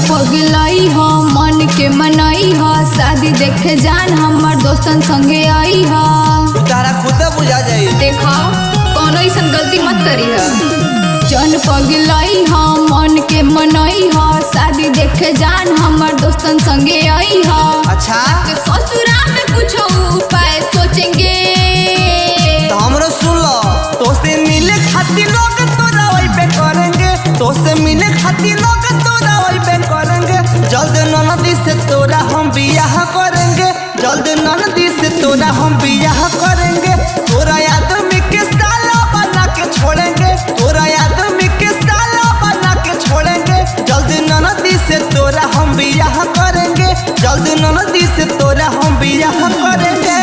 पगलाई हो मन के मनई हो शादी देखे जान हमार दोस्तन संगे आई हो। तारा खुद बुझा जाई। देखो कोनो ऐसन गलती मत करी है। जन पगलाई हो मन के मनई हो शादी देखे जान हमार दोस्तन संगे आई हो। अच्छा तो ससुरा में कुछ उपाय सोचेंगे तो हमरो सुन लो। तो से मिले खातिर लोग तोरा वही पे करेंगे। तो से मिले खातिर लोग तोरा वही पे करेंगे। जल्द ननदी से तोरा हम बियाह करेंगे। जल्द ननदी से तोरा हम बियाह करेंगे। तोरा आदमी के साला बना के छोड़ेंगे। तोरा आदमी के साला बना के छोड़ेंगे। जल्द ननदी से तोरा हम बियाह करेंगे। जल्द ननदी से तोरा हम बियाह करेंगे।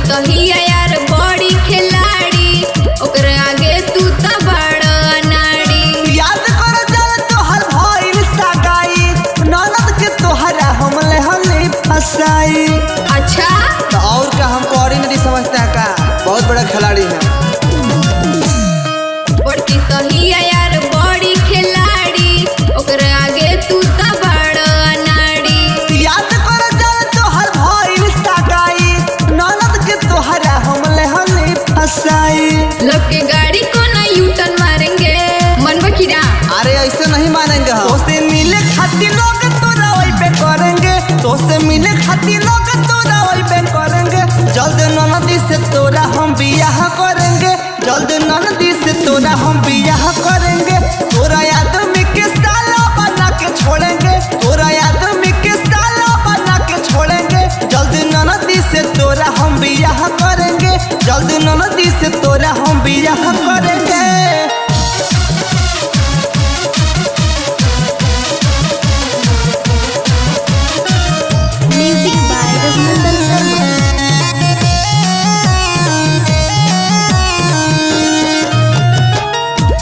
तहिया यार बड़ी खिलाड़ी ओकरे आगे तू त बड़ा नाड़ी। याद कर जल तोहर भइल सगाई ननद के तोहरा हमले हली फसाई। अच्छा तो और क्या हम कौड़ी नहीं समझता का बहुत बड़ा खिलाड़ी है। बड़की तहिया यार बड़ी खिलाड़ी ओकरे आगे तू त बड़ा नाड़ी। याद कर जल तोहर भइल सगाई ननद के तोहरा हमले हली फसाई। लोग के गाड़ी को ना यूटर्न मारेंगे मन बखीरा। अरे ऐसे नहीं मानेंगे हम। तो से मिले खातिर लोग तोरा वही पे करेंगे। तो से मिले खातिर लोग तोरा वही पे करेंगे। जल्द ननदी से तोरा हम बियाह करेंगे। जल्द ननदी से तोरा हम बियाह करेंगे। तोरा आदमी के साला बना के छोड़ेंगे। तोरा आदमी के साला बना के छोड़ेंगे। जल्द ननदी से तोरा हम बियाह करेंगे। जल्द ननदी से तोरा हम बियाह करेंगे।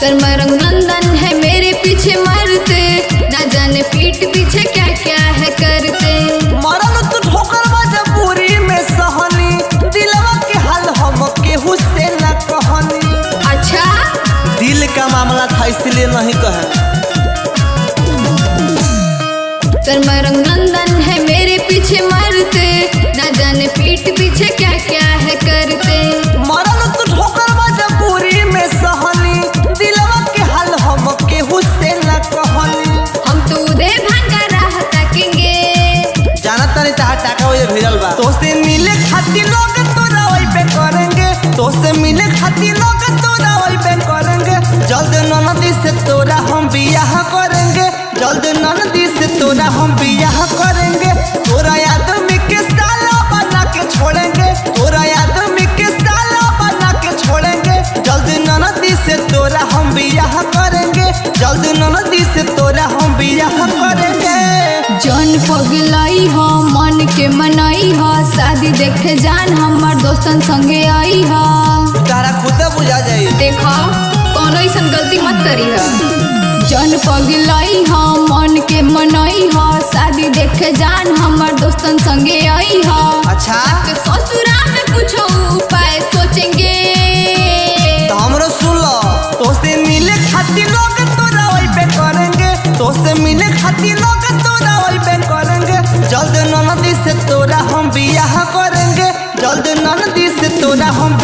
तरमरंग नंदन है मेरे पीछे मरते ना जाने पीठ पीछे क्या क्या है करते। मरल तू ठोकर मजबूरी में सहनी दिलवा के हाल हम केहू से न कहनी। अच्छा दिल का मामला था इसलिए नहीं कहे। तरमरंग नंदन है मेरे पीछे मरते ना जाने पीठ पीछे क्या क्या है करते। मरल तू ठोकर मजबूरी में सहनी दिलवा के हाल हम केहू से न कहनी। हम तो उदय भांगा राह ताकेंगे। जानत नहीं ताहा टाका हो भिड़ल बा। तो से मिले खातिर लोग तोरा वही पे करेंगे। तो से मिले खातिर लोग तोरा वही पे करेंगे। जल्द ननदी से तोरा हम बियाह करेंगे। जल्द ननदी से तोरा हम बियाह करेंगे। तोरा आदमी के साला बना के छोड़ेंगे। तोरा आदमी के साला बना के छोड़ेंगे। जल्द ननदी से तोरा हम बियाह करेंगे। जल्द ननदी से तोरा हम बियाह करेंगे। जन पगलाई हो मन के मनई हो शादी देखे जान हमार दोस्तन संगे आई हो। तारा खुद बुझा जाई। देखो कोनो ऐसन गलती मत करी है। जन पगलाई हो मन के मनई हो शादी देखे जान हमार दोस्तन संगे आई हो। अच्छा तो ससुरा में कुछ उपाय सोचेंगे तो हमरो सुन लो। तो से मिले खातिर लोग तोरा वही पे करेंगे। तो से मिले खातिर लोग तोरा वही पे करेंगे। जल्द ननदी से तोरा हम बियाह करेंगे। जल्द ननदी से तोरा हम